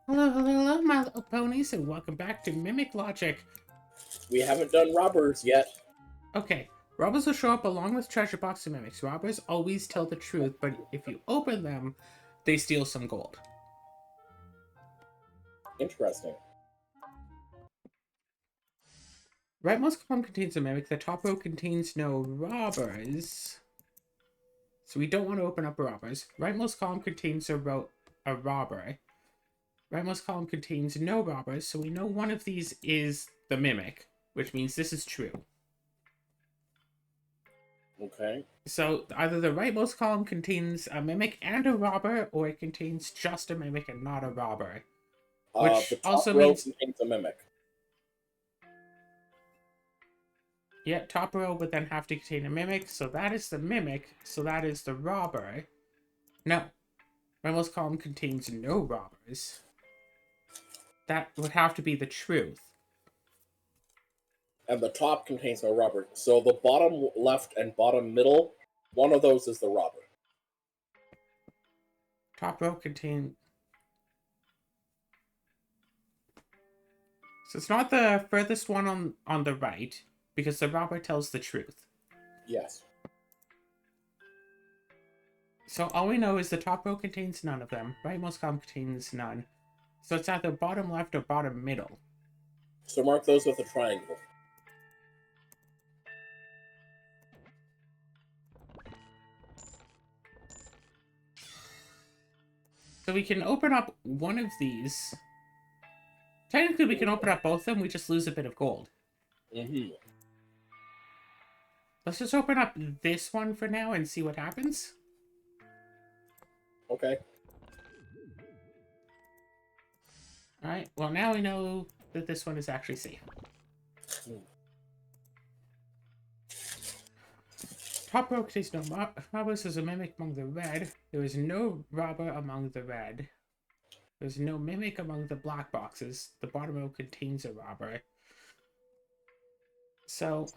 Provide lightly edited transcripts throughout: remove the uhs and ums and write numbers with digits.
Hello, hello, hello, my little ponies, and welcome back to Mimic Logic. We haven't done robbers yet. Okay, robbers will show up along with treasure box and mimics. Robbers always tell the truth, but if you open them, they steal some gold. Interesting. Rightmost column contains a mimic. The top row contains no robbers, so we don't want to open up robbers. Rightmost column contains a robber. Rightmost column contains no robbers, so we know one of these is the mimic, which means this is true. Okay. So either the rightmost column contains a mimic and a robber, or it contains just a mimic and not a robber. The Which top also row means, contains a mimic. yeah, top row would then have to contain a mimic, so that is the mimic, so that is the robber. No, rightmost column contains no robbers. That would have to be the truth. And the top contains no robber. So the bottom left and bottom middle, one of those is the robber. Top row contain. So it's not the furthest one on the right, because the robber tells the truth. Yes. So all we know is the top row contains none of them, rightmost column contains none. So it's either bottom left or bottom middle. So mark those with a triangle. So we can open up one of these. Technically, we can open up both of them, we just lose a bit of gold. Mm-hmm. Let's just open up this one for now and see what happens. Okay. Alright, well now we know that this one is actually safe. Top row contains no robbers. Is a mimic among the red. There is no robber among the red. There's no mimic among the black boxes. The bottom row contains a robber. So,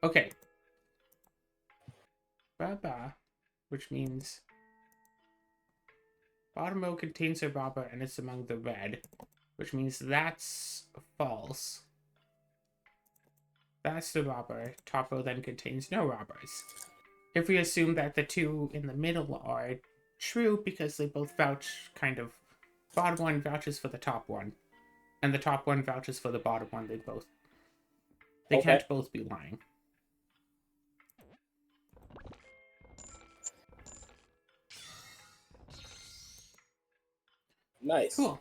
okay. Ba-ba, which means bottom row contains a robber and it's among the red, which means that's false. That's the robber. Top row then contains no robbers. If we assume that the two in the middle are true because they both vouch kind of, bottom one vouches for the top one, and the top one vouches for the bottom one, they Okay. can't both be lying. Nice. Cool.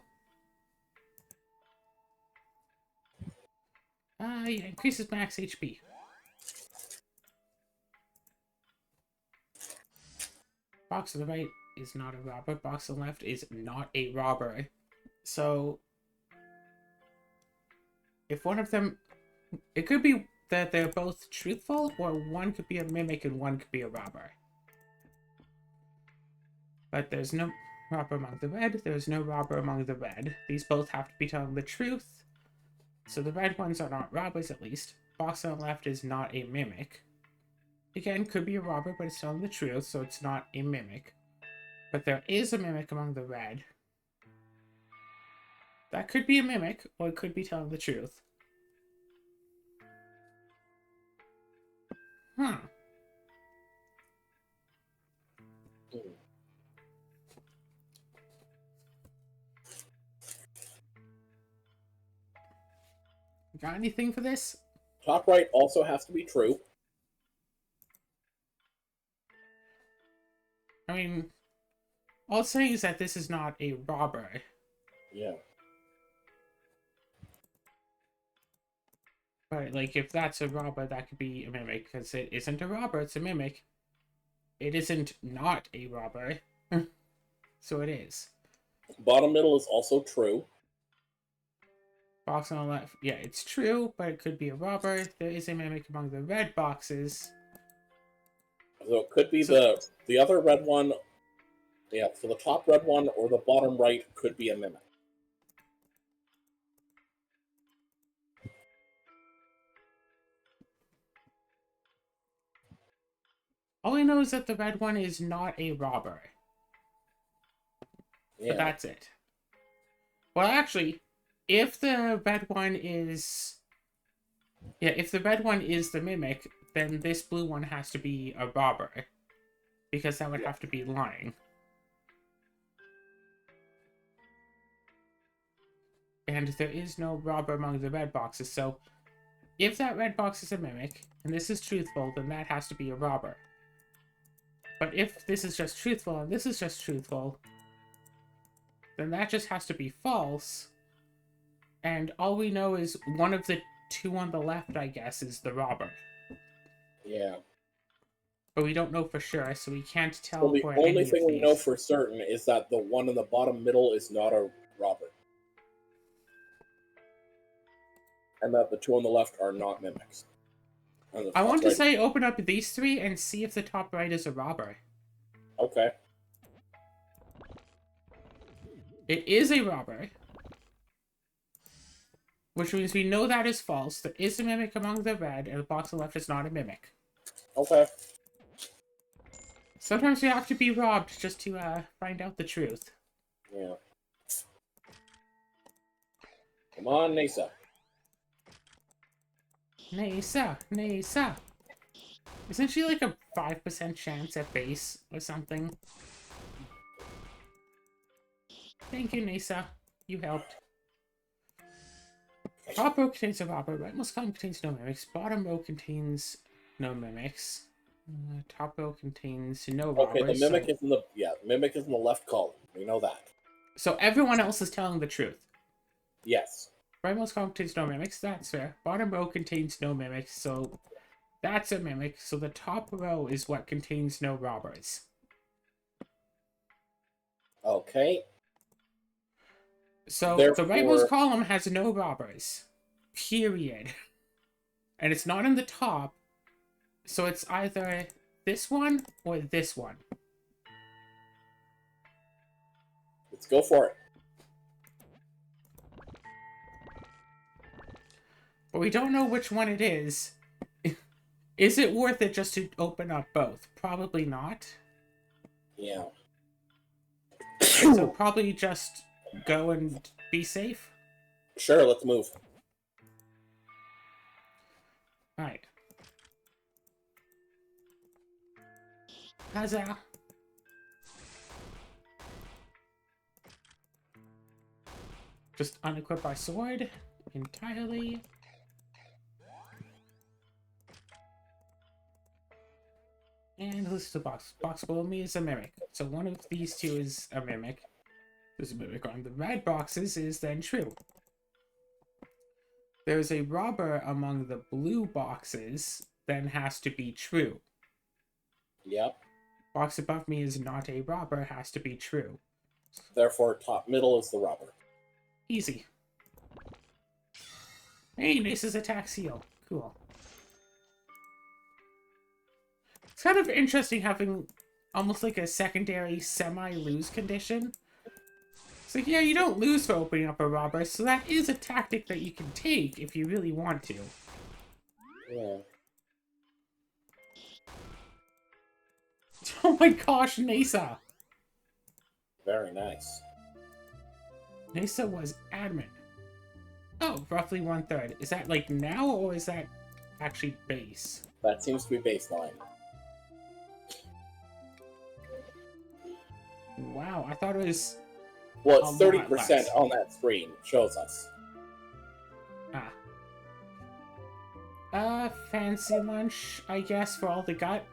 Yeah, increases max HP. Box on the right is not a robber. Box on the left is not a robber. So, if one of them, it could be that they're both truthful, or one could be a mimic and one could be a robber. But there's no robber among the red. There's no robber among the red. These both have to be telling the truth. So the red ones are not robbers, at least. Box on the left is not a mimic. Again, could be a robber, but it's telling the truth, so it's not a mimic. But there is a mimic among the red. That could be a mimic, or it could be telling the truth. Huh. Mm. Got anything for this? Top right also has to be true. I mean, all it's saying is that this is not a robber. Yeah. But, like, if that's a robber, that could be a mimic, because it isn't a robber, it's a mimic. It isn't not a robber. So it is. Bottom middle is also true. Box on the left, yeah, it's true, but it could be a robber. There is a mimic among the red boxes. So it could be So, the other red one. Yeah, so the top red one or the bottom right could be a mimic. all I know is that the red one is not a robber. But Yeah. that's it. Well, actually, if the red one is... Yeah, if the red one is the mimic, then this blue one has to be a robber. Because that would have to be lying. And there is no robber among the red boxes, so... If that red box is a mimic, and this is truthful, then that has to be a robber. But if this is just truthful, and this is just truthful, then that just has to be false. And all we know is one of the two on the left, I guess, is the robber. Yeah. But we don't know for sure, so we can't tell Well, the for only any thing of we know these. for certain is that the one in the bottom middle is not a robber. And that the two on the left are not mimics. And the I top want to right- say open up these three and see if the top right is a robber. Okay. It is a robber. Which means we know that is false. There is a mimic among the red, and the box on the left is not a mimic. Okay. Sometimes we have to be robbed just to find out the truth. Yeah. Come on, Nasa. Nasa, Nasa. Isn't she like a 5% chance at base or something? Thank you, Nasa. You helped. Top row contains a robber. Rightmost column contains no mimics. Bottom row contains no mimics. Top row contains no robbers. Okay, the mimic is in the mimic is in the left column. We know that. So everyone else is telling the truth. Yes. Rightmost column contains no mimics. That's fair. Bottom row contains no mimics. So that's a mimic. So the top row is what contains no robbers. Okay. So Therefore, the rightmost column has no robbers. Period. And it's not in the top. So it's either this one or this one. let's go for it. But we don't know which one it is. Is it worth it just to open up both? Probably not. Yeah. So probably just go and be safe. Sure, let's move. Alright. Huzzah. Just unequip our sword entirely. And listen to the box. Box below me is a mimic. So one of these two is a mimic. There's a mimic on the red boxes is then true. There's a robber among the blue boxes, then has to be true. Yep. Box above me is not a robber, has to be true. Therefore, top middle is the robber. Easy. Hey, Nace's attack seal. Cool. It's kind of interesting having almost like a secondary semi-lose condition. It's like, yeah, you don't lose for opening up a robber, so that is a tactic that you can take if you really want to. Yeah. Oh my gosh, Nasa! Very nice. Nasa was admin. Oh, roughly 1/3. Is that like now, or is that actually base? That seems to be baseline. Wow, I thought it was... Well, A it's lot 30% less. on that screen. Shows us. Fancy lunch, I guess, for all the gut.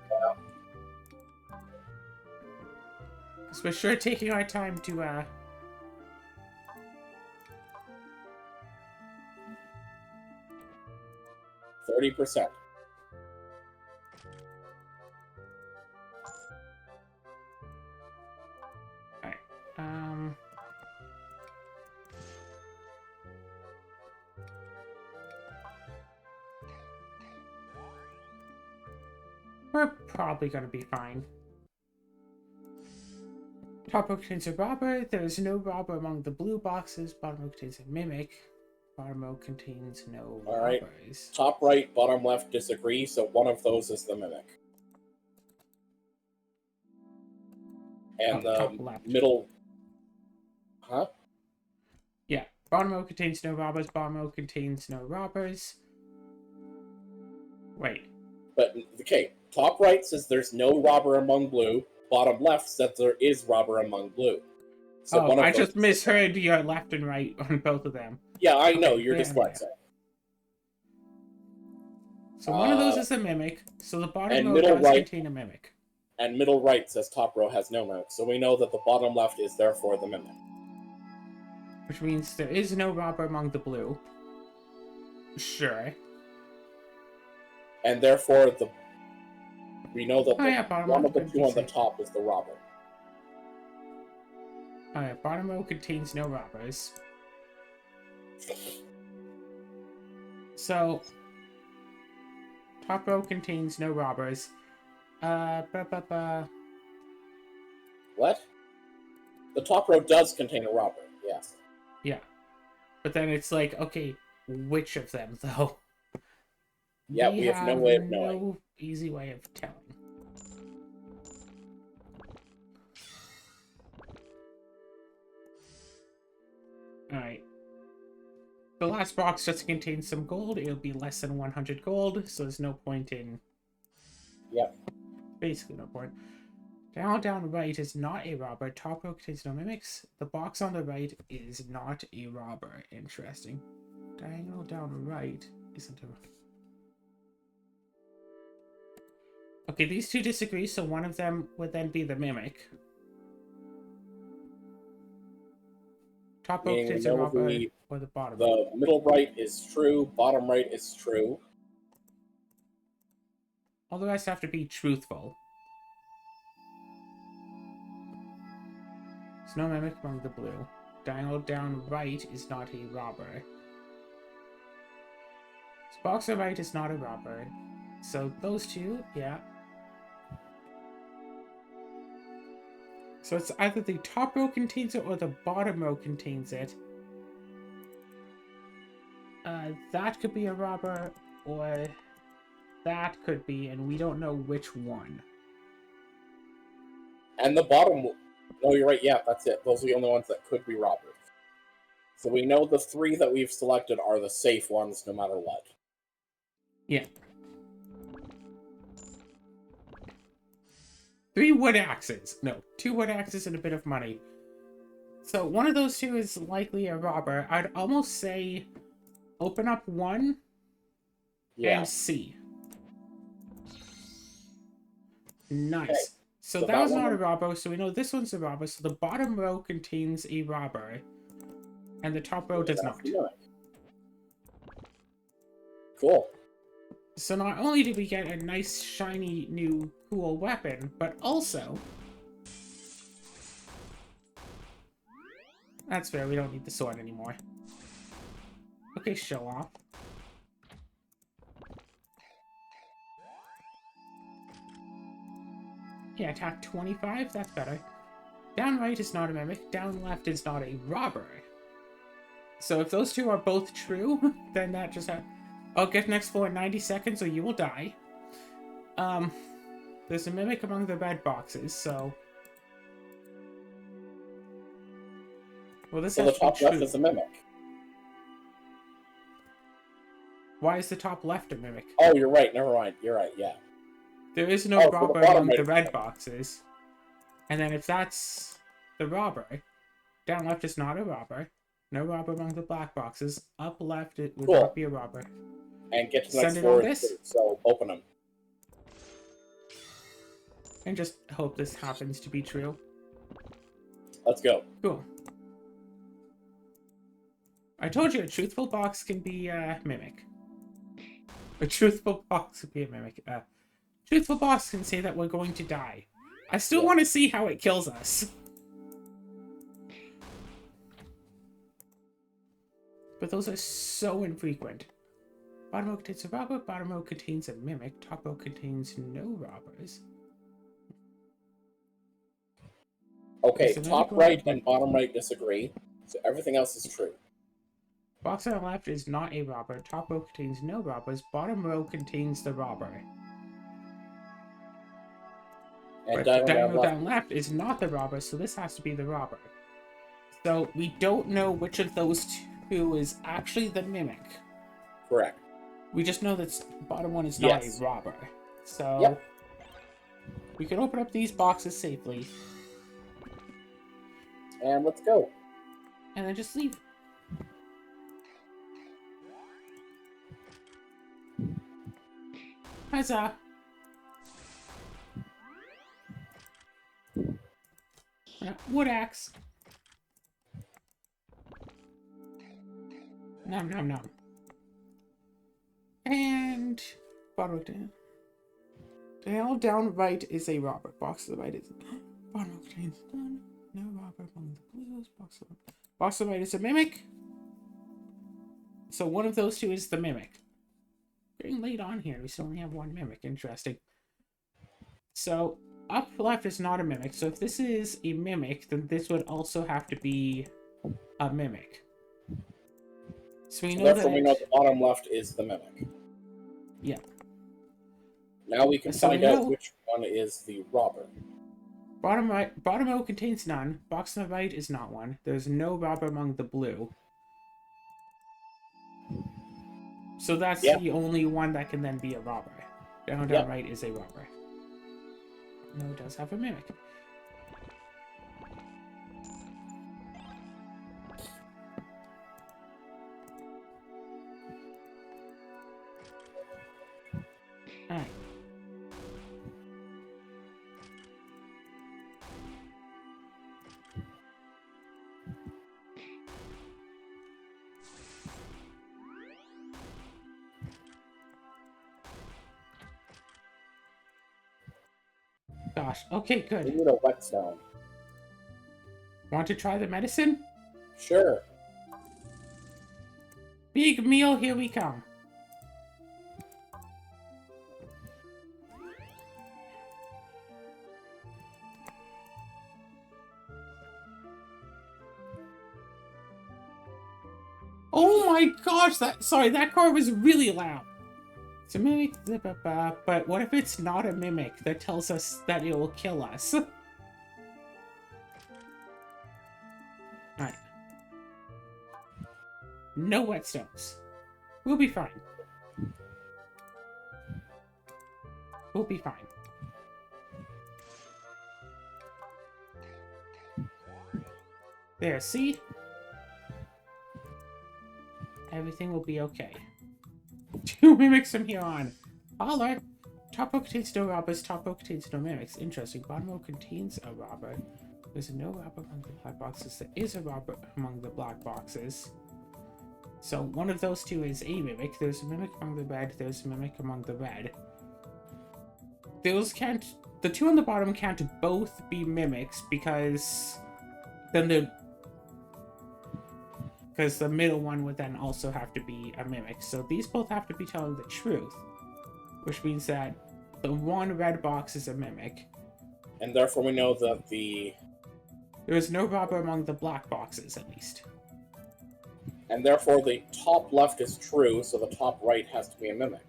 Because we're sure taking our time to, 30%. Alright, we're probably gonna be fine. Top row contains a robber. There is no robber among the blue boxes. Bottom row contains a mimic. Bottom row contains no All right. robbers. Top right, bottom left disagree, so one of those is the mimic. And Oh, the top left. middle... Huh? Yeah, Bottom row contains no robbers. Bottom row contains no robbers. Wait. But, okay, top right says there's no robber among blue. Bottom left says there is robber among blue. So Oh, one of I those just is misheard your left and right on both of them. Yeah, I know, Okay, you're there, dyslexic. So one of those is a mimic, so the bottom and row middle does right- contain a mimic. And middle right says top row has no mimic. So we know that the bottom left is therefore the mimic. Which means there is no robber among the blue. Sure. And therefore we know that Oh yeah, bottom one row of the two on the contains top is the robber. Alright, bottom row contains no robbers. So, top row contains no robbers. What? The top row does contain a robber, yes. Yeah. But then it's like, okay, which of them, though? Yeah, we have no way of knowing. No easy way of telling. Alright. The last box just contains some gold. It'll be less than 100 gold, so there's no point in... Yep. Basically no point. Down right is not a robber. Top row contains no mimics. The box on the right is not a robber. Interesting. Diagonal down right isn't a... Okay, these two disagree, so one of them would then be the mimic. Top row contains a robber, or the bottom. The middle right is true, bottom right is true. All the rest have to be truthful. There's no mimic among the blue. Diagonal down right is not a robber. This box on right is not a robber. So those two, yeah. So it's either the top row contains it or the bottom row contains it. That could be a robber, or that could be, and we don't know which one. And the bottom... No, you're right, yeah, that's it. Those are the only ones that could be robbers. So we know the three that we've selected are the safe ones, no matter what. Yeah. 3 wood axes. No, 2 wood axes and a bit of money. So one of those two is likely a robber. I'd almost say open up one and see. Nice. Okay. So So that that was not one- a robber, so we know this one's a robber. So the bottom row contains a robber, and the top row does not. Cool. So not only did we get a nice, shiny, new, cool weapon, but also... That's fair, we don't need the sword anymore. Okay, show off. Yeah, attack 25, that's better. Down right is not a mimic, down left is not a robber. So if those two are both true, then that just... I'll get next floor in 90 seconds or you will die. There's a mimic among the red boxes, so... Well, this So has the to be top left true. is a mimic. Why is the top left a mimic? Oh, you're right, never mind. You're right, yeah. There is no Oh, so the robber bottom among right the is red mimic. boxes. And then if that's the robber, down left is not a robber. No robber among the black boxes. Up left it would Cool. not be a robber. And get to the Send next it floor on is this? true, so open them. And just hope this happens to be true. Let's go. Cool. I told you a truthful box can be a mimic. A truthful box can be a mimic. Truthful box can say that we're going to die. I still Yeah. want to see how it kills us. But those are so infrequent. Bottom row contains a robber, bottom row contains a mimic, top row contains no robbers. Okay, So top maybe right go- and bottom right disagree, so everything else is true. Box on the left is not a robber, top row contains no robbers, bottom row contains the robber. And But diagonal diagonal left. down left is not the robber, so this has to be the robber. So we don't know which of those two... who is actually the mimic. Correct. We just know that bottom one is not Yes. a robber. So Yep. we can open up these boxes safely And let's go. and then just leave. Huzzah! Wood axe. Nom nom nom. And bottom down. Dial down right is a robber. Box to the right is bottom contains none. No robber among the blues. Box to the right is a mimic. So one of those two is the mimic. Getting late on here. We still only have one mimic. Interesting. So up left is not a mimic. So if this is a mimic, then this would also have to be a mimic. So we know Therefore, that. we know the bottom left is the mimic. Yeah. Now we can So find we out know- which one is the robber. Bottom right, bottom row contains none. Box on the right is not one. There's no robber among the blue. So that's Yeah. the only one that can then be a robber. Down Yep. right is a robber. No, it does have a mimic. Alright. Gosh, okay, We good. need a whetstone. Want to try the medicine? Sure. Big meal, here we come. Oh my gosh, that car was really loud. It's a mimic, but what if it's not a mimic that tells us that it will kill us? Alright. No whetstones. We'll be fine. We'll be fine. There, see? Everything will be okay. 2 mimics from here on. Holler! Top row contains no robbers, top row contains no mimics. Interesting. Bottom row contains a robber. There's no robber among the black boxes. There is a robber among the black boxes. So one of those two is a mimic. There's a mimic among the red. There's a mimic among the red. Those can't... The two on the bottom can't both be mimics because... Then the... Because the middle one would then also have to be a mimic. So these both have to be telling the truth. Which means that the one red box is a mimic. And therefore, we know that the... There is no robber among the black boxes, at least. And therefore, the top left is true, so the top right has to be a mimic.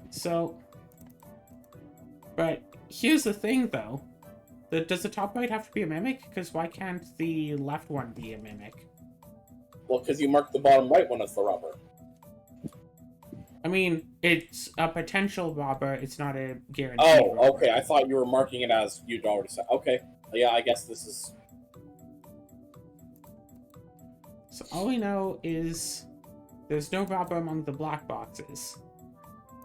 So... But here's the thing, though. Does the top right have to be a mimic? Because why can't the left one be a mimic? Well, because you marked the bottom right one as the robber. I mean, it's a potential robber. It's not a guaranteed Oh, robber. okay. I thought you were marking it as you'd already said. Okay. Yeah, I guess this is... So all we know is there's no robber among the black boxes.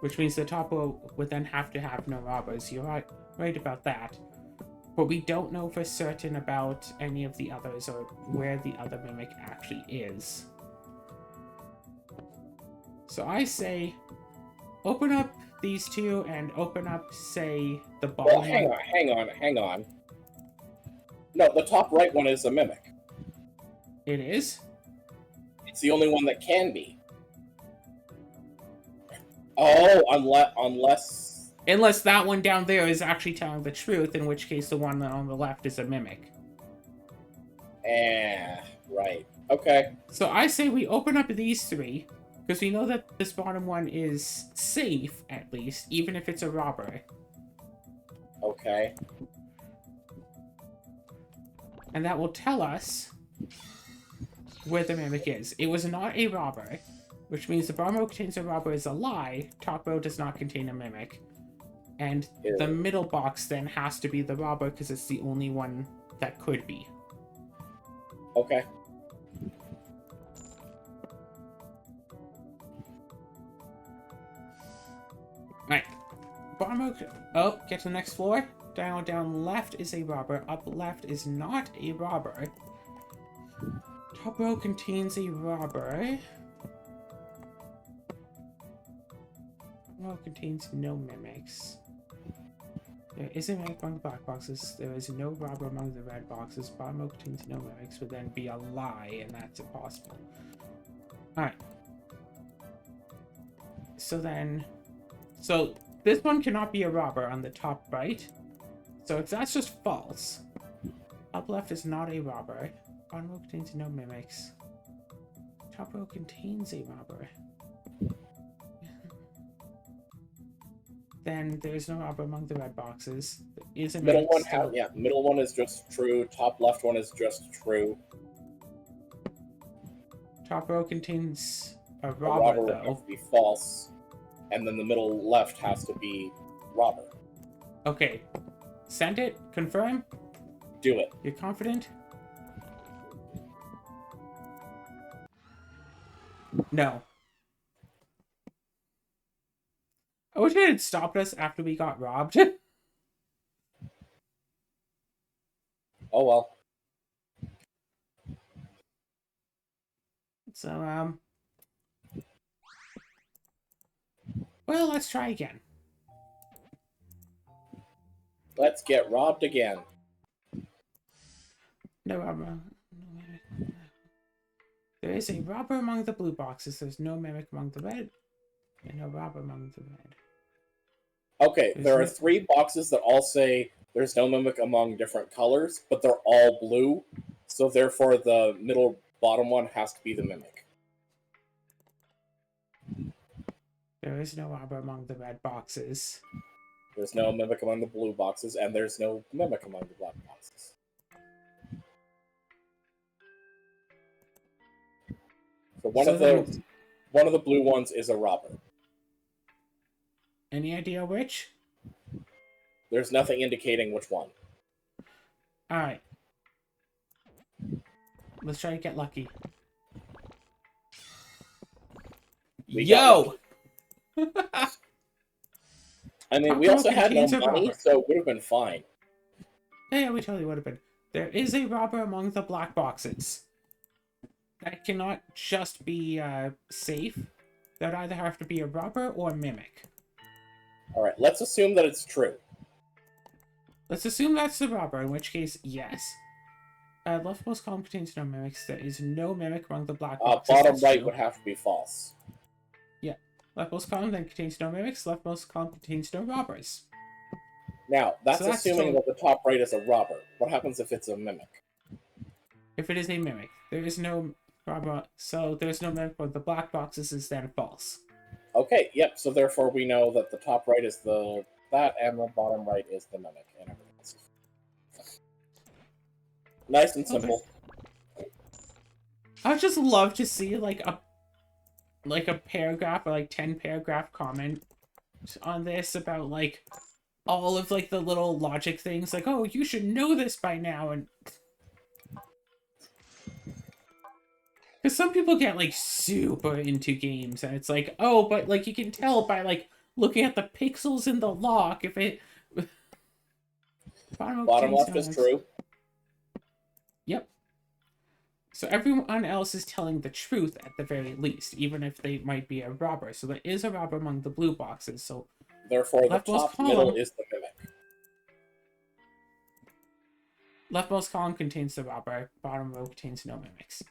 Which means the top row would then have to have no robbers. You're right about that. But we don't know for certain about any of the others or where the other mimic actually is. So I say, open up these two and open up, say, the bottom Well, hang on. No, the top right one is a mimic. It is? It's the only one that can be. Oh, unless... Unless that one down there is actually telling the truth, in which case the one on the left is a mimic. Right. Okay. So I say we open up these three, because we know that this bottom one is safe, at least, even if it's a robber. Okay. And that will tell us where the mimic is. It was not a robber, which means the bottom row contains a robber is a lie. Top row does not contain a mimic. And the middle box then has to be the robber because it's the only one that could be. Okay. Right. Bottom row. Oh, get to the next floor. Down left is a robber. Up left is not a robber. Top row contains a robber. Row contains no mimics. There is a mimic among the black boxes. There is no robber among the red boxes. Bottom row contains no mimics would then be a lie, and that's impossible. Alright. So this one cannot be a robber on the top right. So if that's just false. Up left is not a robber. Bottom row contains no mimics. Top row contains a robber. Then there's no robber among the red boxes. There is a Middle mimic one, still. middle one is just true. Top left one is just true. Top row contains a A robber, robber would have though. to be false, and then the middle left has to be robber. Okay. Send it. Confirm. Do it. You're confident? No. I wish it had stopped us after we got robbed. Oh well. So, well, let's try again. Let's get robbed again. No robber. There is a robber among the blue boxes. There's no mimic among the red. And no robber among the red. Okay, there are 3 boxes that all say there's no mimic among different colors, but they're all blue. So therefore the middle bottom one has to be the mimic. There is no robber among the red boxes. There's no mimic among the blue boxes, and there's no mimic among the black boxes. So one of the blue ones is a robber. Any idea which? There's nothing indicating which one. Alright. Let's try to get lucky. We Yo! I mean, Top we row also had no contains a money, robber. so it would have been fine. Yeah, we totally would have been. There is a robber among the black boxes. That cannot just be safe. That either have to be a robber or a mimic. Alright, let's assume that it's true. Let's assume that's the robber, in which case, yes. Leftmost column contains no mimics. There is no mimic among the black boxes. Bottom That's right true. would have to be false. Yeah. Leftmost column then contains no mimics. Leftmost column contains no robbers. Now, that's So that's assuming that the top right is a robber. What happens if it's a mimic? If it is a mimic, there is no robber, so there's no mimic, but the black boxes is then false. Okay, yep, so therefore we know that the top right is that, and the bottom right is the mimic, and everything else. Nice and simple. I would just love to see like a paragraph or like 10 paragraph comment on this about like all of like the little logic things, like, oh, you should know this by now, and because some people get like super into games and it's like, oh, but like you can tell by like looking at the pixels in the lock if it Bottom left is true. Yep. So everyone else is telling the truth at the very least, even if they might be a robber. So there is a robber among the blue boxes. So therefore the leftmost top column, middle is the mimic. Leftmost column contains the robber. Bottom row contains no mimics.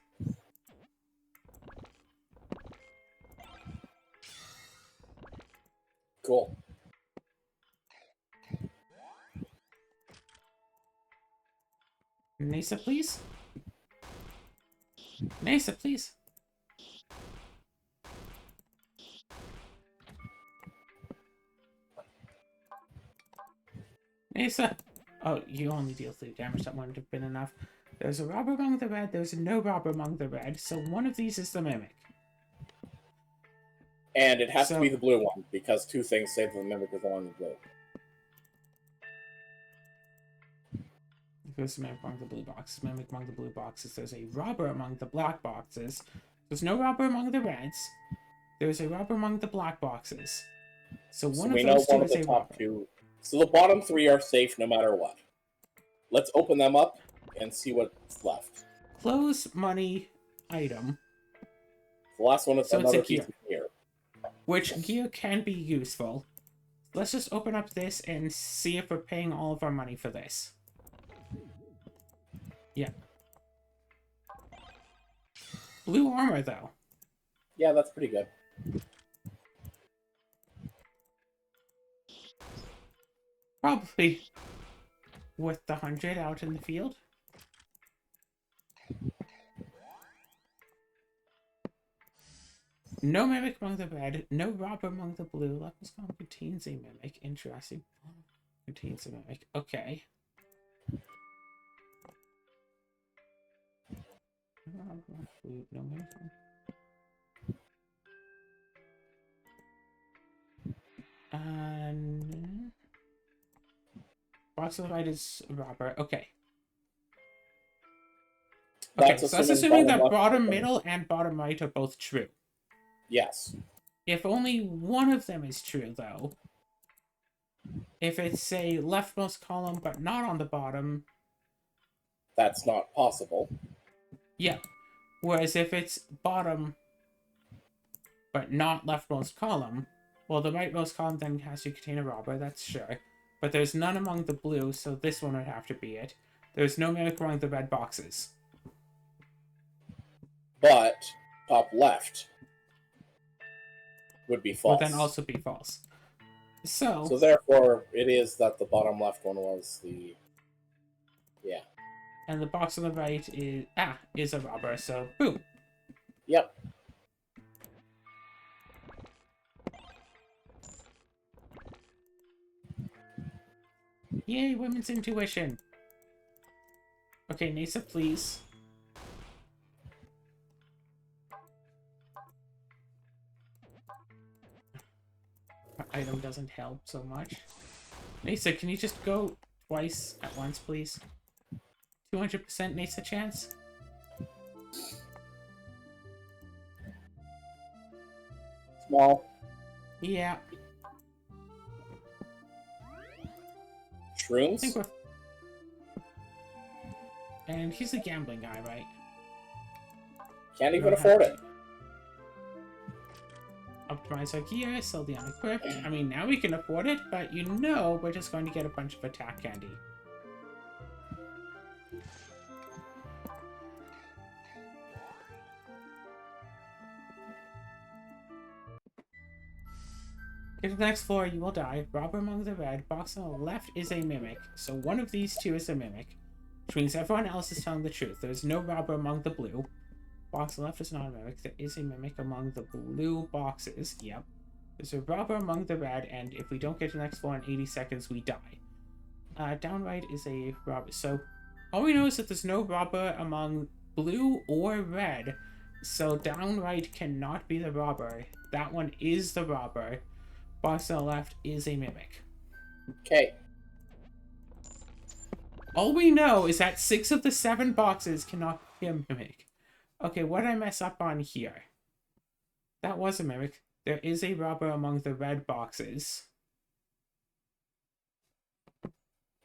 Cool. Nasa, please. Nasa, please. Nasa. Oh, you only deal 3 damage. That wouldn't have been enough. There's a robber among the red, there's no robber among the red, so one of these is the mimic. And it has to So- be the blue one, because two things say that the mimic is the one in the blue. There's a mimic among the blue boxes, mimic among the blue boxes. There's a robber among the black boxes. There's no robber among the reds. There's a robber among the black boxes. So So one we of know those two one of is the a top robber. two. So the bottom three are safe no matter what. Let's open them up and see what's left. Close money item, The last one is So it's a another piece gear. of gear. which gear can be useful. Let's just open up this and see if we're paying all of our money for this. Yeah. Blue armor, though. Yeah, that's pretty good. Probably worth the 100 out in the field. No mimic among the red, no robber among the blue. Lepus column contains a mimic. Interesting. Contains a mimic. Okay. No mimic. And box of the right is robber. Okay. Okay, That's so that's assuming assuming that left bottom is- middle and bottom right are both true. Yes. If only one of them is true, though, if it's a leftmost column but not on the bottom, That's not possible. yeah. Whereas if it's bottom but not leftmost column, well, the rightmost column then has to contain a robber, that's sure. But there's none among the blue, so this one would have to be it. There's no mimic among the red boxes. But top left would be false. Would then also be false. So therefore, it is that the bottom left one was the... Yeah. and the box on the right is a robber, so boom. Yep. Yay, women's intuition. Okay, Nasa, please. Our item doesn't help so much. Nasa, can you just go twice at once, please? 200% Nasa chance? Small. Yeah, I Shrooms? think we're... And he's a gambling guy, right? Can't We even don't afford have it. to. Optimize our gear, sell the unequipped. I mean, now we can afford it, but you know we're just going to get a bunch of attack candy. Get to the next floor, you will die. Robber among the red. Box on the left is a mimic, so one of these two is a mimic. Which means everyone else is telling the truth. There's no robber among the blue. Box on the left is not a mimic. There is a mimic among the blue boxes. Yep. There's a robber among the red, and if we don't get to the next floor in 80 seconds, we die. Down right is a robber. So all we know is that there's no robber among blue or red. So down right cannot be the robber. That one is the robber. Box on the left is a mimic. Okay. All we know is that 6 of the 7 boxes cannot be a mimic. Okay, what did I mess up on here? That was a mimic. There is a robber among the red boxes.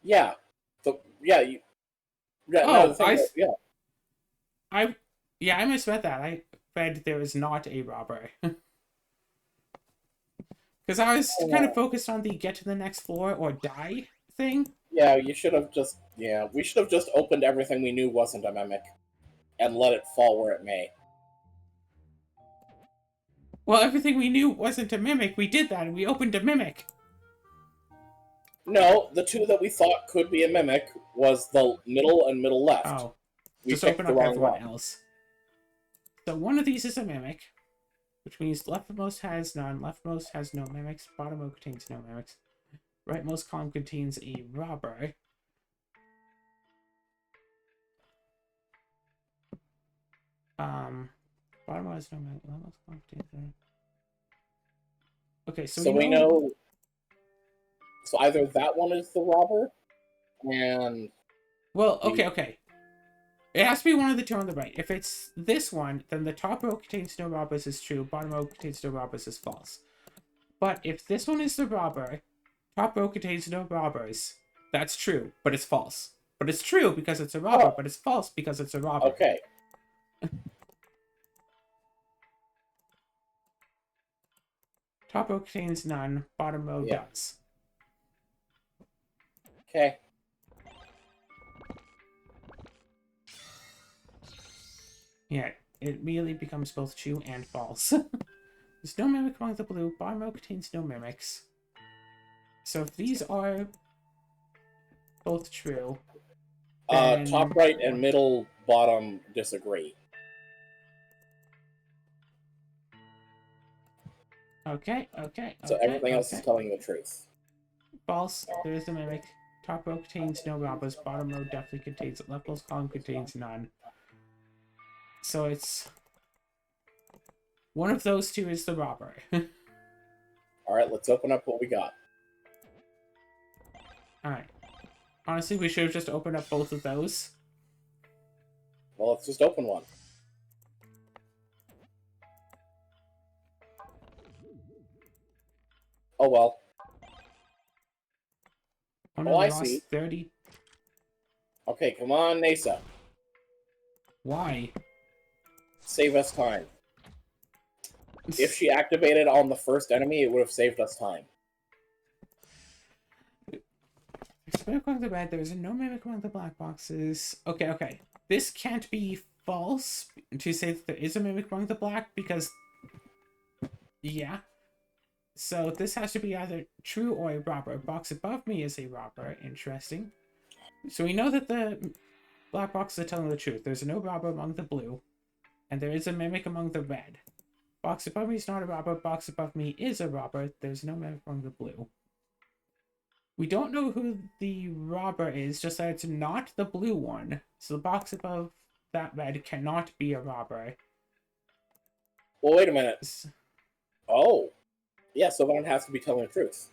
Yeah. Yeah, Oh, the thing is, yeah. I misread that. I read there is not a robber. Because I was kind of focused on the get to the next floor or die thing. Yeah, you should have just... Yeah, we should have just opened everything we knew wasn't a mimic. And let it fall where it may. Well, everything we knew wasn't a mimic. We did that, and we opened a mimic. No, the two that we thought could be a mimic was the middle and middle left. Oh, we just picked open the up wrong everyone one. else. So one of these is a mimic, which means leftmost has none, leftmost has no mimics, bottom row contains no mimics, rightmost column contains a robber. Bottom row has no mimic. Okay, so, So we know. So either that one is the robber, and Well, the okay. It has to be one of the two on the right. If it's this one, then the top row contains no robbers is true, bottom row contains no robbers is false. But if this one is the robber, top row contains no robbers, that's true, but it's false. But it's true because it's a robber, but it's false because it's a robber. Okay. Top row contains none, bottom row does. Okay. Yeah, it immediately becomes both true and false. There's no mimic among the blue, bottom row contains no mimics. So if these are both true, then... top right and middle bottom disagree. Okay. So everything else is telling the truth. False. There is a mimic. Top row contains no robbers. Bottom row definitely contains it. Leftmost column contains none. So it's... one of those two is the robber. Alright, let's open up what we got. Alright. Honestly, we should have just opened up both of those. Well, let's just open one. Oh well. Oh, no, I lost see. 30. Okay, come on, Nasa. Why? Save us time. If she activated on the first enemy, it would have saved us time. There's a mimic among the red. There's no mimic among the black boxes. Okay. This can't be false to say that there is a mimic among the black because... yeah. So this has to be either true or a robber. Box above me is a robber. Interesting. So we know that the black boxes are telling the truth. There's no robber among the blue. And there is a mimic among the red. Box above me is not a robber. Box above me is a robber. There's no mimic among the blue. We don't know who the robber is, just that it's not the blue one. So the box above that red cannot be a robber. Well, wait a minute. Oh. Yeah, so then it has to be telling the truth.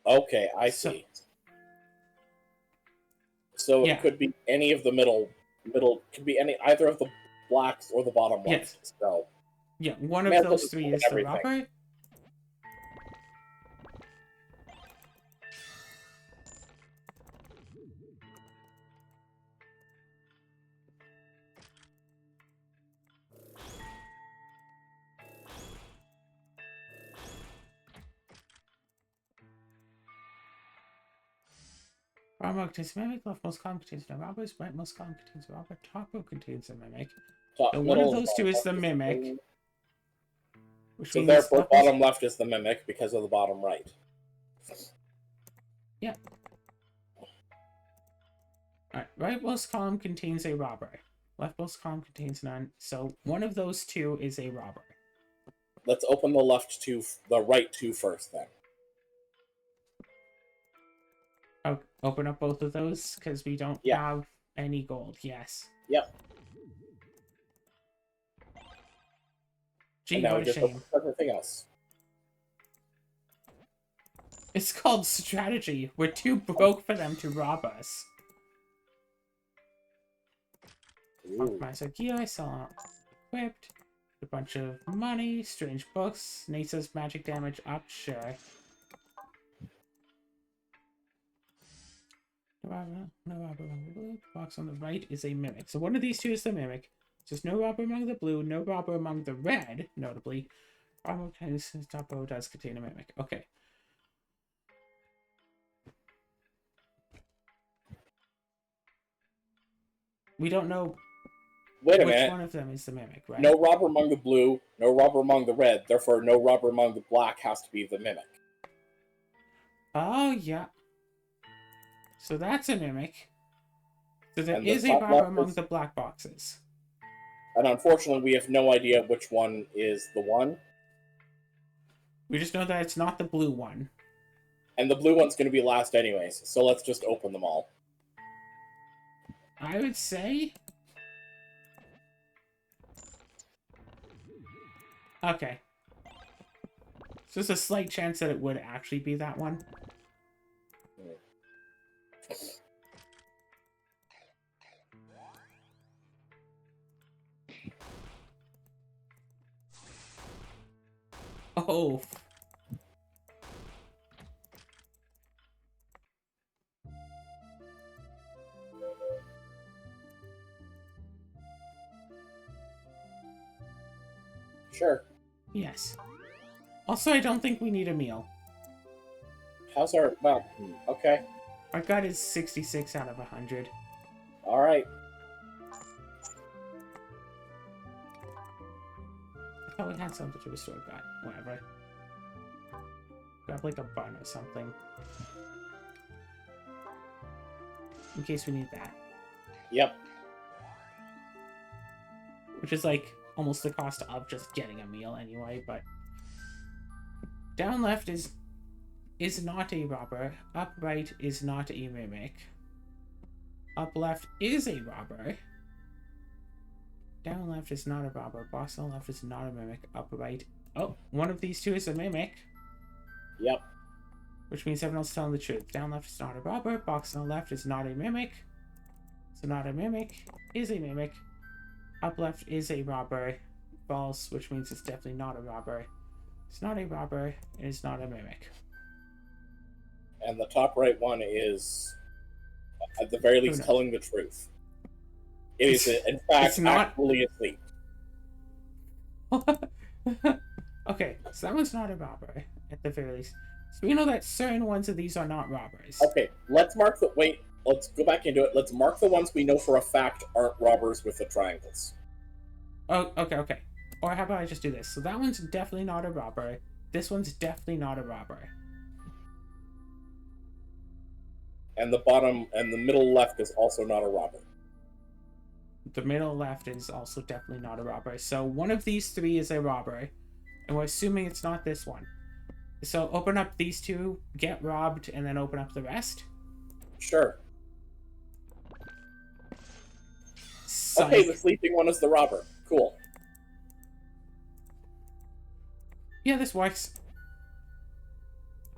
Okay, I see. So it could be any of the middle could be either of the blacks or the bottom ones. Yes. So yeah, one of those three is the robber. Bottom row contains a mimic, leftmost column contains no robbers, rightmost column contains a robber, top row contains a mimic. So one of those two is the mimic. So therefore bottom left is the mimic because of the bottom right. Yeah. Alright, rightmost column contains a robber. Leftmost column contains none. So one of those two is a robber. Let's open the right two first then. Oh, open up both of those because we don't have any gold. Yes. Yep. Gee, what a shame. Everything else. It's called strategy. We're too broke for them to rob us. Optimizer gear, I saw equipped. A bunch of money, strange books. Nate says magic damage up, sure. No robber among the blue. The box on the right is a mimic. So one of these two is the mimic. There's no robber among the blue, no robber among the red, notably. Top row does contain a mimic. Okay. We don't know which one of them is the mimic, right? No robber among the blue, no robber among the red, therefore no robber among the black has to be the mimic. Oh, yeah. So that's a mimic. So there is a robber among the black boxes. And unfortunately, we have no idea which one is the one. We just know that it's not the blue one. And the blue one's going to be last anyways, so let's just open them all. I would say Okay. So there's a slight chance that it would actually be that one. Oh. Sure. Yes. Also, I don't think we need a meal. How's our... Well, okay. Our gut is 66 out of 100. Alright. I thought we had something to restore gut. Whatever. Grab like a bun or something. In case we need that. Yep. Which is like almost the cost of just getting a meal anyway, but... Down left is not a robber. Up right is not a mimic. Up left is a robber. Down left is not a robber. Box on left is not a mimic. Up right... Oh, one of these two is a mimic. Yep. Which means everyone's telling the truth. Down left is not a robber. Box on the left is not a mimic. So not a mimic is a mimic. Up left is a robber. False, which means it's definitely not a robber. It's not a robber. It is not a mimic. And the top right one is, at the very least, telling the truth. It is, in fact, actually asleep. Okay, so that one's not a robber, at the very least. So we know that certain ones of these are not robbers. Okay, let's mark the... Wait, let's go back into it. Let's mark the ones we know for a fact aren't robbers with the triangles. Oh, okay. Or how about I just do this? So that one's definitely not a robber. This one's definitely not a robber. And the bottom and the middle left is also not a robber. The middle left is also definitely not a robber. So one of these three is a robber. And we're assuming it's not this one. So open up these two, get robbed, and then open up the rest? Sure. Psych. Okay, the sleeping one is the robber. Cool. Yeah, this works.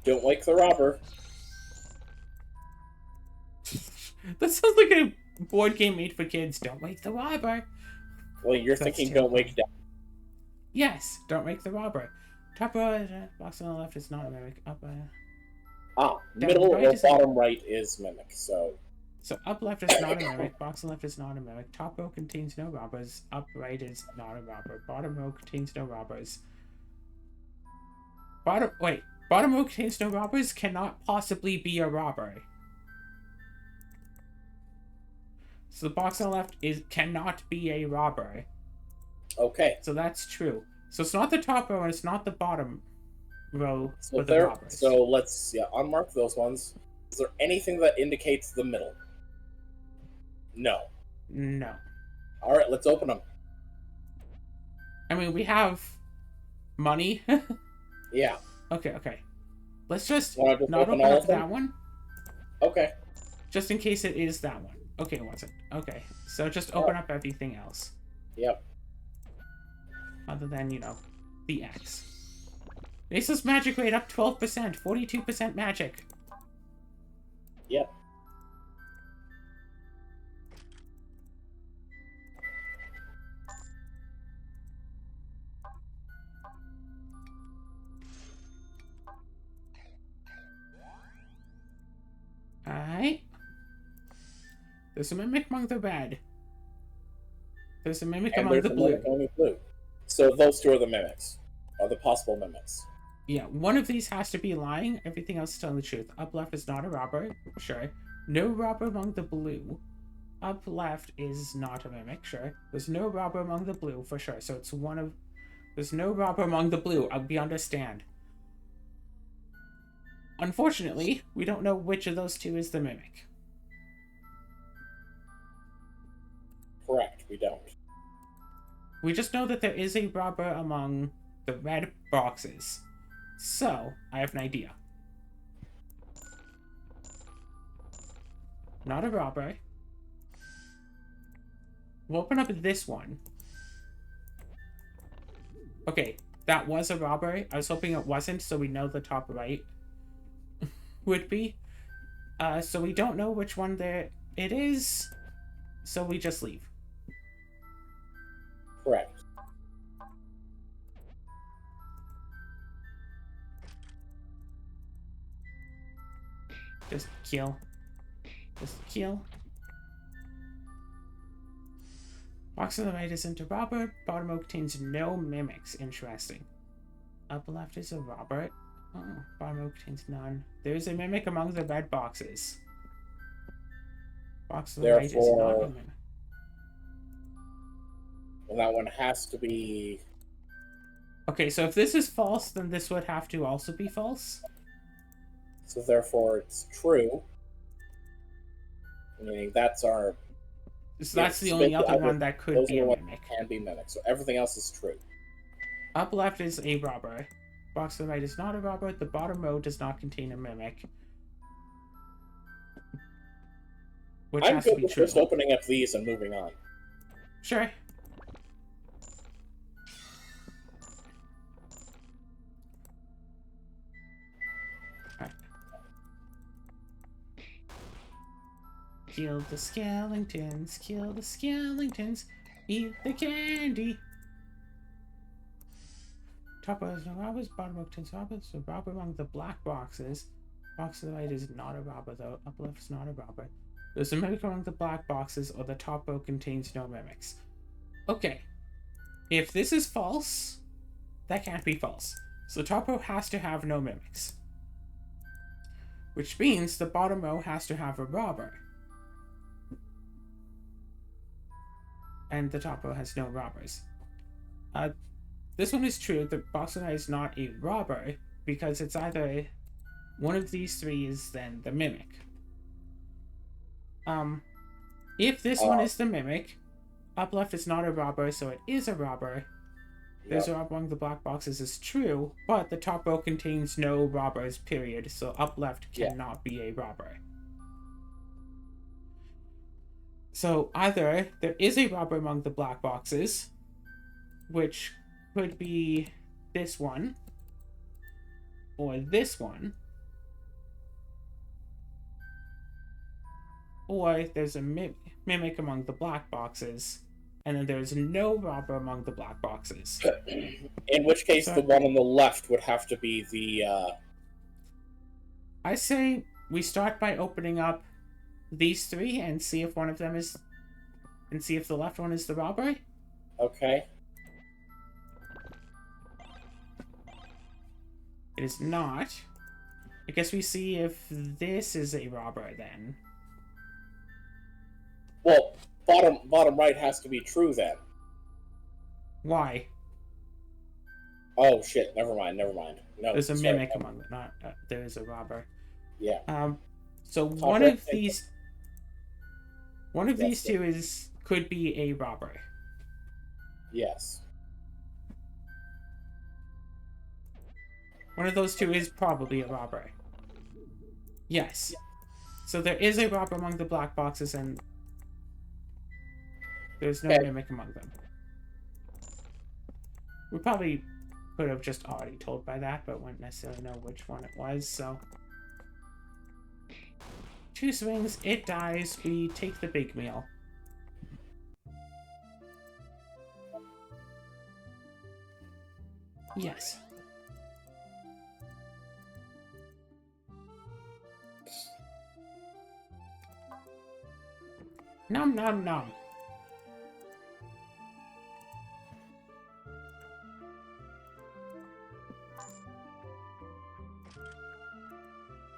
Don't wake the robber. That sounds like a board game made for kids. Don't wake the robber. Well, you're thinking don't wake down. Yes, don't wake the robber. Top right, box on the left is not a mimic. Up, Middle right or bottom right is mimic, so... So up left is not a mimic, box on left is not a mimic, top row contains no robbers, up right is not a robber, bottom row contains no robbers. Bottom row contains no robbers cannot possibly be a robber. So the box on the left cannot be a robber. Okay. So that's true. So it's not the top row and it's not the bottom row so with the robbers. So let's unmark those ones. Is there anything that indicates the middle? No. No. Alright, let's open them. I mean, we have money. Yeah. Okay. Let's just not open up that one. Okay. Just in case it is that one. Okay, what's it? Okay, so just open up everything else. Yep. Other than, the X. Asus magic rate up 12%, 42% magic. Yep. Alright. There's a mimic among the red. There's a mimic among the blue. Blue. So those two are the mimics. Are the possible mimics. Yeah, one of these has to be lying. Everything else is telling the truth. Up left is not a robber. Sure. No robber among the blue. Up left is not a mimic. Sure. There's no robber among the blue for sure. So it's one of... There's no robber among the blue. We understand. Unfortunately, we don't know which of those two is the mimic. Correct, we don't. We just know that there is a robber among the red boxes. So, I have an idea. Not a robber. We'll open up this one. Okay, that was a robber. I was hoping it wasn't, so we know the top right would be. So we don't know which one there it is, so we just leave. Correct. Just kill. Just kill. Box on the right isn't a robber. Bottom row contains no mimics. Interesting. Upper left is a robber. Oh, bottom row contains none. There is a mimic among the red boxes. Box on the right is not a mimic. And that one has to be... Okay, so if this is false, then this would have to also be false. So therefore it's true. Meaning that's our... So that's the only other one that could be a mimic. Can be mimic. So everything else is true. Up left is a robber. Box on the right is not a robber. The bottom row does not contain a mimic. Which I'm has good to be with true. just opening up these and moving on. Sure. Kill the skeletons, kill the skeletons, eat the candy. Top row is no robbers, bottom row contains robbers, so robber among the black boxes. Box to the right is not a robber though, upper left is not a robber. There's a mimic among the black boxes, or the top row contains no mimics. Okay. If this is false, that can't be false. So the top row has to have no mimics. Which means the bottom row has to have a robber. And the top row has no robbers. This one is true. The box on the right is not a robber because it's either one of these three is then the mimic. If this one is the mimic, up left is not a robber, so it is a robber. There's a robber among the black boxes is true, but the top row contains no robbers, period. So up left cannot be a robber. So either there is a robber among the black boxes, which could be this one, or this one, or there's a mimic among the black boxes, and then there's no robber among the black boxes. In which case, the one on the left would have to be the... I say we start by opening up these three and see if one of them is... and see if the left one is the robber. Okay. It is not. I guess we see if this is a robber then. Well, bottom right has to be true then. Why? Oh shit! Never mind. No, there's a mimic among them. Not there is a robber. Yeah. So one of these two could be a robber. Yes. One of those two is probably a robber. Yes. So there is a robber among the black boxes, and there's no mimic among them. We probably could have just already told by that, but wouldn't necessarily know which one it was, so... 2 swings, it dies, we take the big meal. Yes. Nom nom nom.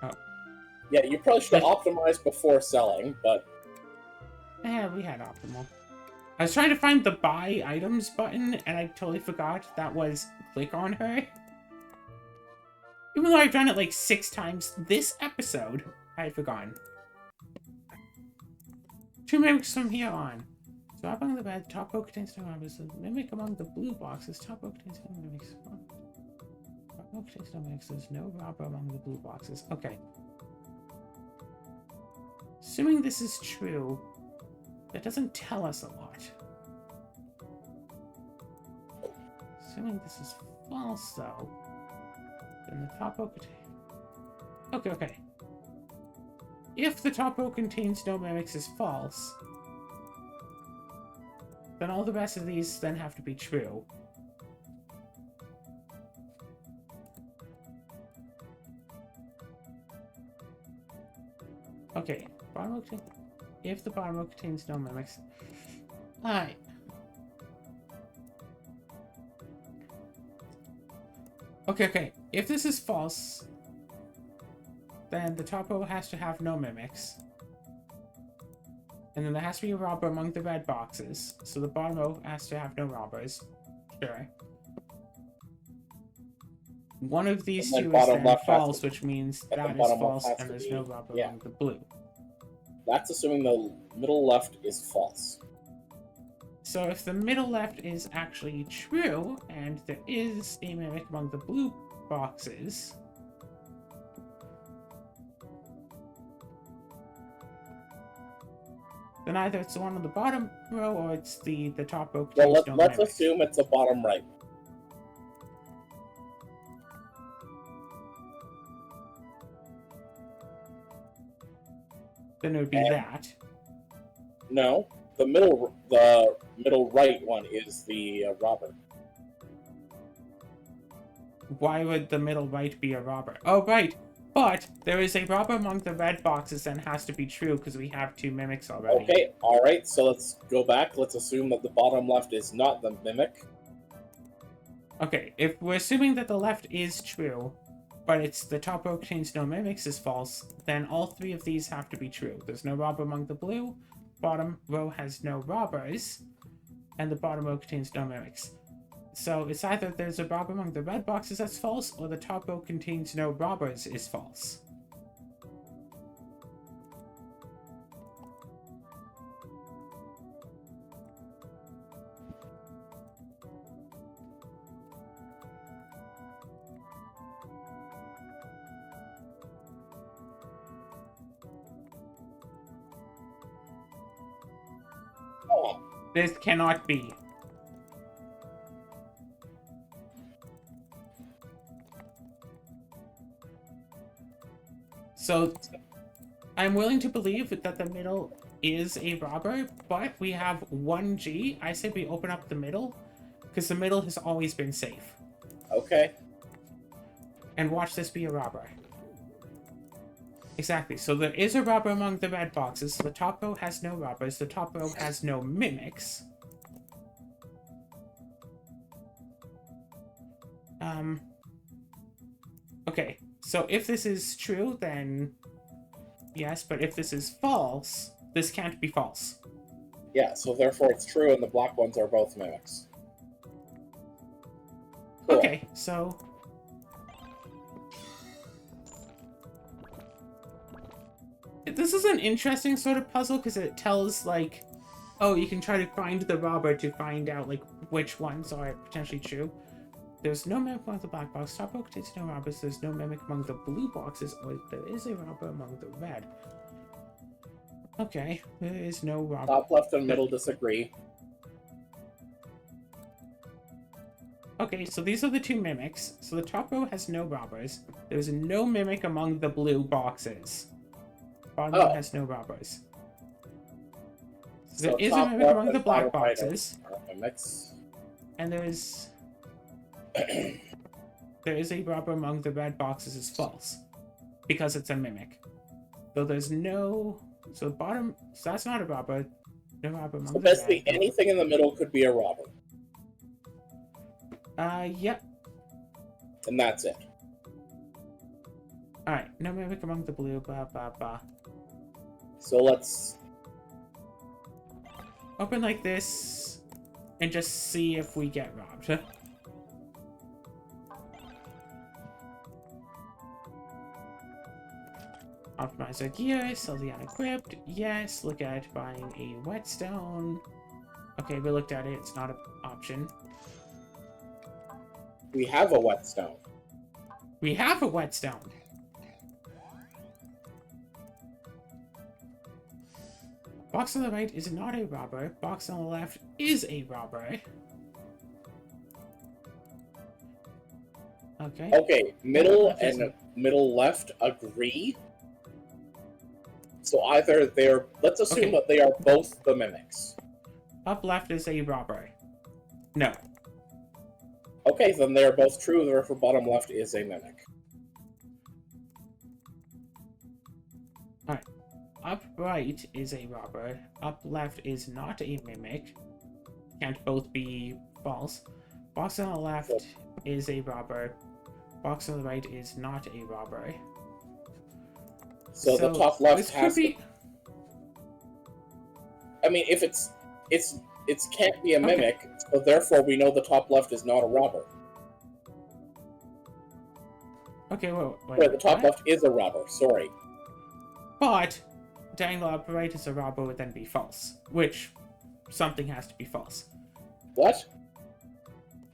Oh. Yeah, you probably should have optimized before selling, but... Yeah, we had optimal. I was trying to find the buy items button, and I totally forgot that was click on her. Even though I've done it like 6 times this episode, I had forgotten. 2 mimics from here on. So up on the bed, top row contains no robbers. The mimic among the blue boxes. Top row contains no mimics. Top row contains no mimics. There's no robber among the blue boxes. Okay. Assuming this is true, that doesn't tell us a lot. Assuming this is false, though, then the top row okay. If the top row contains no mimics is false, then all the rest of these then have to be true. Okay, if the bottom row contains no mimics. Alright. Okay. If this is false, then the top row has to have no mimics. And then there has to be a robber among the red boxes. So the bottom row has to have no robbers. Sure. One of these two is then false, which means that is false and there's no robber among the blue. That's assuming the middle left is false. So if the middle left is actually true, and there is a mimic among the blue boxes, then either it's the one on the bottom row or it's the top row. Well, let's assume it's a bottom right. Then it would be that. No, the middle right one is the robber. Why would the middle right be a robber? Oh, right. But there is a robber among the red boxes and has to be true because we have two mimics already. Okay, alright, so let's go back. Let's assume that the bottom left is not the mimic. Okay, if we're assuming that the left is true, but it's the top row contains no mimics is false, then all three of these have to be true. There's no robber among the blue, bottom row has no robbers, and the bottom row contains no mimics. So it's either there's a robber among the red boxes that's false, or the top row contains no robbers is false. Oh. This cannot be. So, I'm willing to believe that the middle is a robber, but we have 1G. I say we open up the middle, because the middle has always been safe. Okay. And watch this be a robber. Exactly. So there is a robber among the red boxes. So the top row has no robbers. The top row has no mimics. Okay. So if this is true, then yes. But if this is false, this can't be false. Yeah, so therefore it's true and the black ones are both mimics. Cool. Okay, so... This is an interesting sort of puzzle because it tells, like, oh, you can try to find the robber to find out, like, which ones are potentially true. There's no mimic among the black box. Top row contains no robbers. There's no mimic among the blue boxes. Or there is a robber among the red. Okay, there is no robber. Top left and middle disagree. Okay, so these are the two mimics. So the top row has no robbers. There's no mimic among the blue boxes. Bottom row has no robbers. So there is a mimic among the black boxes. Mimics. And there is... there is a robber among the red boxes is false. Because it's a mimic. Though there's no... So bottom... So that's not a robber. No robber among so the basically red. anything in the middle could be a robber. Yep. And that's it. Alright, no mimic among the blue, blah, blah, blah. So let's... Open like this, and just see if we get robbed. Optimize our gear, sell the unequipped. Yes, look at buying a whetstone. Okay, we looked at it, it's not an option. We have a whetstone. We have a whetstone. Box on the right is not a robber. Box on the left is a robber. Okay. Okay, middle left is- and middle left agree. So either let's assume Okay. that they are both the mimics. Up left is a robber. No. Okay, then they are both true, therefore bottom left is a mimic. Up right is a robber. Up left is not a mimic. Can't both be false. Box on the left is a robber. Box on the right is not a robber. So the top left this has could be... I mean, if it can't be a mimic, so therefore we know the top left is not a robber. Okay, well, Wait, the top left is a robber, sorry. But diagonal up right is a robber would then be false, which something has to be false. What?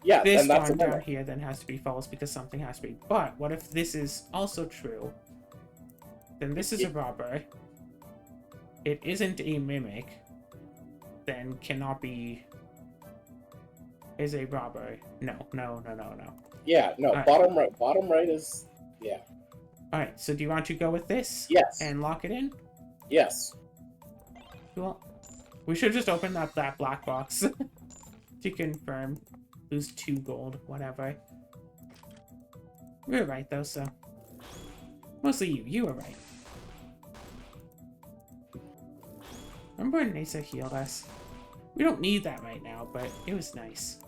Yeah, This then that's a one down mimic. here then has to be false because something has to be. But what if this is also true? Then this is a robber. It isn't a mimic. Then cannot be... Is a robber. No. Yeah, no, Alright. bottom right is... Yeah. Alright, so do you want to go with this? Yes. And lock it in? Yes. Cool. We should just open up that black box to confirm. Lose 2 gold, whatever. We were right though, so. Mostly you were right. Remember when Nasa healed us? We don't need that right now, but it was nice.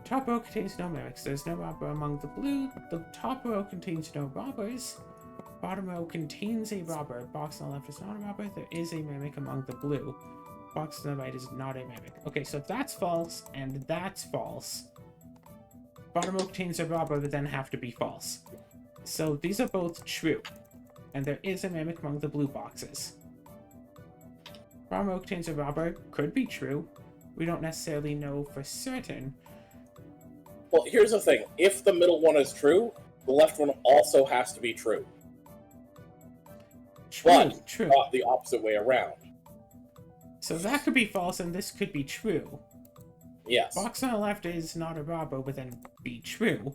Top row contains no mimics. There's no robber among the blue. The top row contains no robbers. Bottom row contains a robber. Box on the left is not a robber. There is a mimic among the blue. Box on the right is not a mimic. Okay, so that's false, and that's false. Bottom row contains a robber, but then have to be false. So these are both true. And there is a mimic among the blue boxes. Bottom row contains a robber could be true. We don't necessarily know for certain. Well, here's the thing. If the middle one is true, the left one also has to be true. But True. not the opposite way around. So that could be false, and this could be true. Yes. Box on the left is not a robber, but then be true.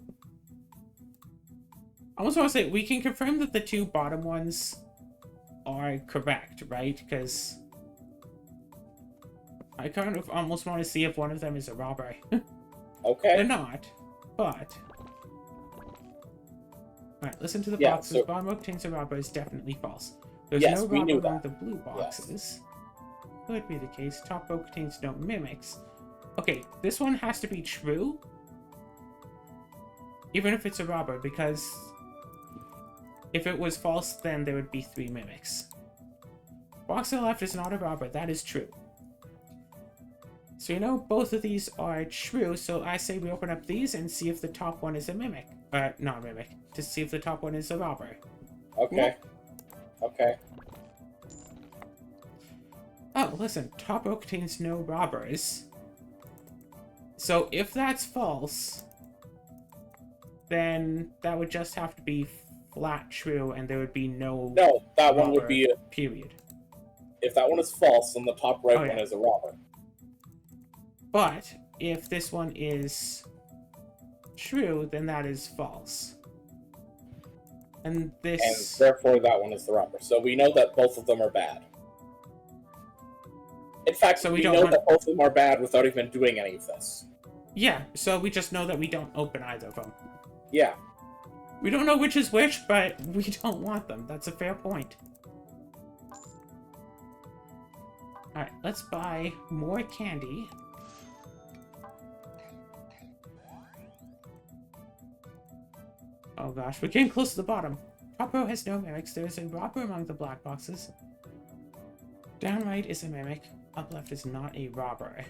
I also want to say, we can confirm that the 2 bottom ones are correct, right? Because I kind of almost want to see if one of them is a robber. Okay. They're not, but... Alright, listen to the Yeah, boxes. so- Bottom row contains a robber is definitely false. There's Yes, no we robber knew among that. the blue boxes. Could be the case. Top row contains no mimics. Okay, this one has to be true. Even if it's a robber, because if it was false, then there would be 3 mimics. Box on the left is not a robber. That is true. So you know both of these are true, so I say we open up these and see if the top one is a mimic. Not a mimic. To see if the top one is a robber. Okay. Okay. Oh, listen. Top row contains no robbers. So if that's false, then that would just have to be flat true, and there would be no No, that one robber, would be... period. If that one is false, then the top right Oh, one yeah. is a robber. But if this one is true, then that is false. And And this... therefore that one is the robber. So we know that both of them are bad. In fact, So we we don't know want- that both of them are bad without even doing any of this. Yeah, so we just know that we don't open either of them. Yeah. We don't know which is which, but we don't want them. That's a fair point. Alright, let's buy more candy. Oh gosh, we're getting close to the bottom. Top row has no mimics. There is a robber among the black boxes. Down right is a mimic. Up left is not a robber.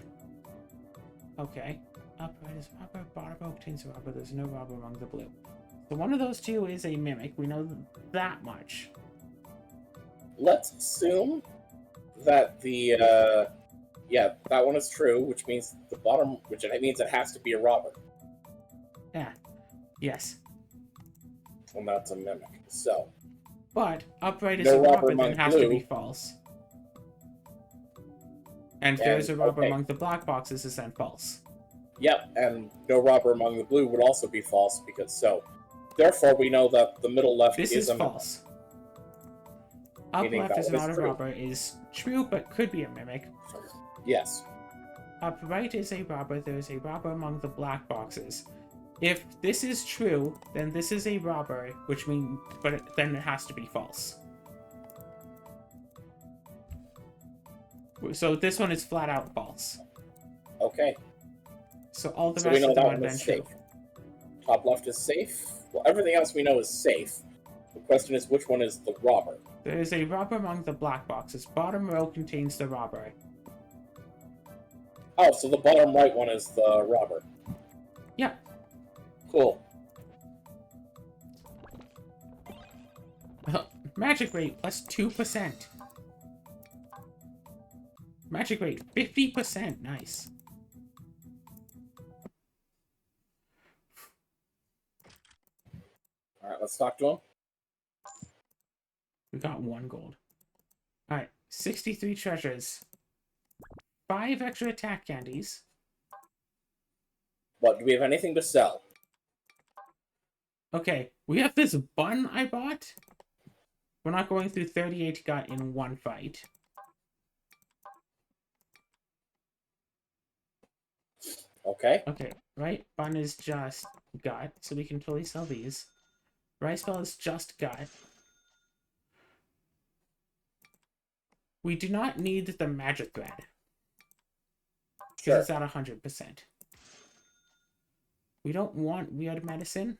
Okay. Up right is robber. Bottom row contains a robber. There's no robber among the blue. So one of those 2 is a mimic. We know that much. Let's assume that the, yeah, that one is true, which means the bottom, which means it has to be a robber. Yeah. Yes. And that's a mimic. So, But upright is No a robber robber, then among has to blue. be false. And if there is a robber okay. among the black boxes, is then false. Yep, and no robber among the blue would also be false because so. Therefore, we know that the middle left This is is a mimic. false. Up Meaning left that is one is not a true. robber is true, but could be a mimic. Yes. Up right is a robber. There is a robber among the black boxes. If this is true, then this is a robber, which means, then it has to be false. So this one is flat out false. Okay. So all the So we rest know of them that are one then is true. safe. Top left is safe. Well, everything else we know is safe. The question is, which one is the robber? There is a robber among the black boxes. Bottom row contains the robber. Oh, so the bottom right one is the robber. Yeah. Cool. Magic rate plus 2%. Magic rate 50%. Nice. Alright, let's talk to him. We got 1 gold. Alright, 63 treasures. 5 extra attack candies. What, do we have anything to sell? Okay, we have this bun I bought. We're not going through 38 gut in 1 fight. Okay. Okay, right? Bun is just gut, so we can totally sell these. Rice bell is just gut. We do not need the magic thread. Because Sure. it's at 100%. We don't want weird medicine.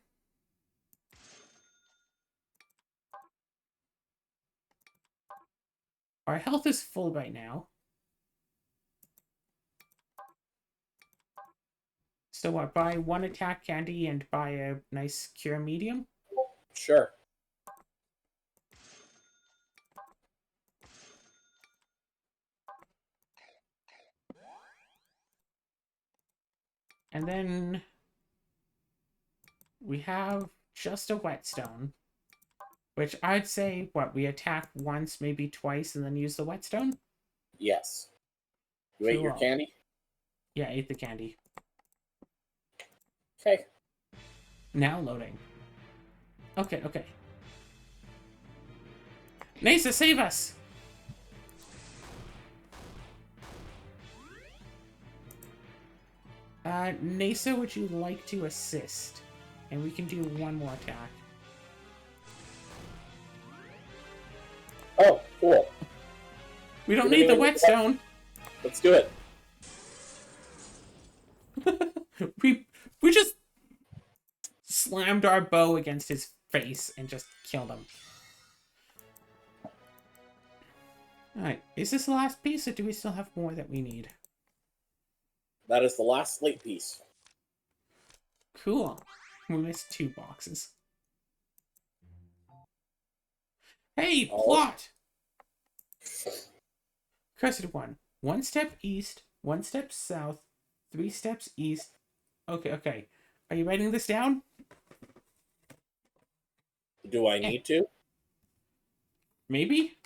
Our health is full right now. So what, buy 1 attack candy and buy a nice cure medium? Sure. And then we have just a whetstone. Which I'd say, what, we attack once, maybe twice, and then use the whetstone? Yes. You ate your Cool. candy? Yeah, ate the candy. Okay. Now loading. Okay, okay. Nasa, save us! Nasa, would you like to assist? And we can do 1 more attack. Oh, cool. We don't We need the don't need the whetstone! Let's do it. we just slammed our bow against his face and just killed him. Alright, is this the last piece, or do we still have more that we need? That is the last slate piece. Cool. We missed 2 boxes. Hey, Oh. plot! Cursed one. 1 step east, 1 step south, 3 steps east. Okay, okay. Are you writing this down? Do I need to? Maybe?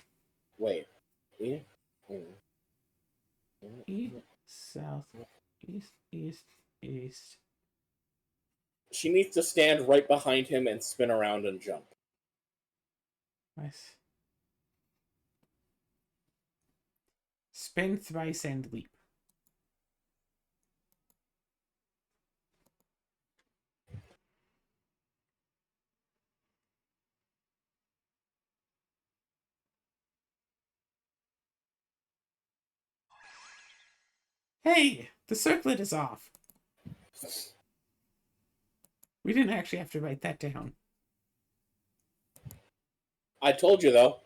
Wait. East, south, east, east, east. She needs to stand right behind him and spin around and jump. Nice. Spin thrice and leap. Hey! The circlet is off. We didn't actually have to write that down. I told you, though.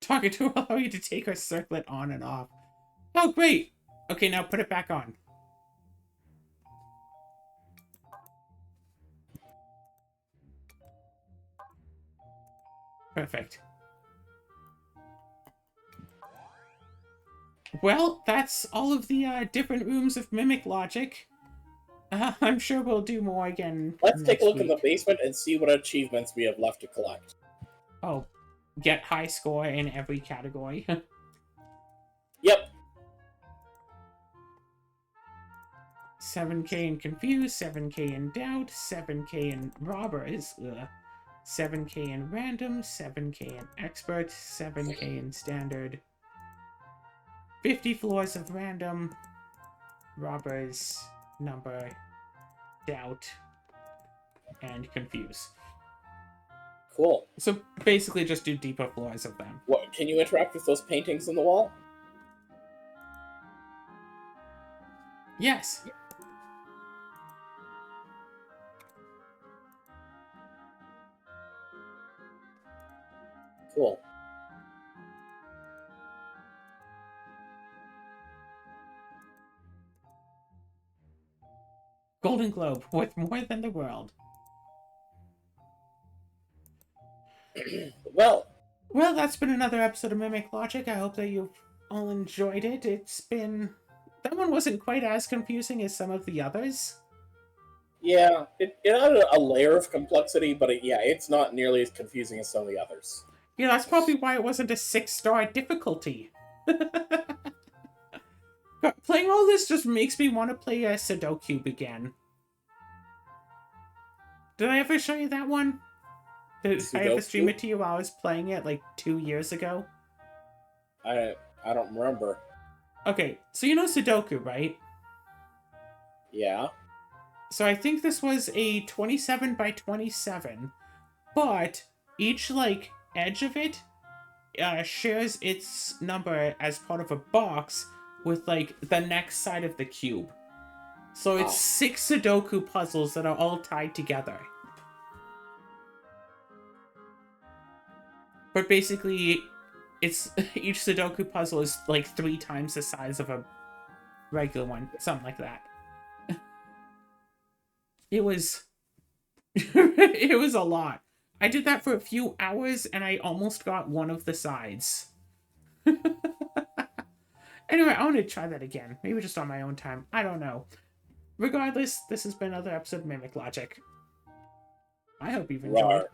Talking to her allow you to take her circlet on and off. Oh, great! Okay, now put it back on. Perfect. Well, that's all of the different rooms of Mimic Logic. I'm sure we'll do more again. Let's take a look in the week. basement and see what achievements we have left to collect. Oh, get high score in every category. Yep. 7k in confused, 7k in doubt, 7k in robbers, 7k in random, 7k in expert, 7k in standard, 50 floors of random, robbers, number, doubt, and confuse. Cool. So basically just do deeper floors of them. What, can you interact with those paintings on the wall? Yes. Cool. Golden Globe, worth more than the world. Well, That's been another episode of Mimic Logic. I hope that you've all enjoyed it. It's been... That one wasn't quite as confusing as some of the others. yeah, it had a layer of complexity, but it's not nearly as confusing as some of the others. Yeah, that's probably why it wasn't a 6-star difficulty. But playing all this just makes me want to play a Sudoku again. Did I ever show you that one? Did I ever stream it to you while I was playing it like 2 years ago? I don't remember. Okay, so you know Sudoku, right? Yeah. So I think this was a 27 by 27, but each like edge of it shares its number as part of a box with like the next side of the cube. So it's 6 Sudoku puzzles that are all tied together. But basically, it's each Sudoku puzzle is like 3 times the size of a regular one, something like that. It was it was a lot. I did that for a few hours and I almost got one of the sides. Anyway, I want to try that again. Maybe just on my own time. I don't know. Regardless, this has been another episode of Mimic Logic. I hope you've enjoyed.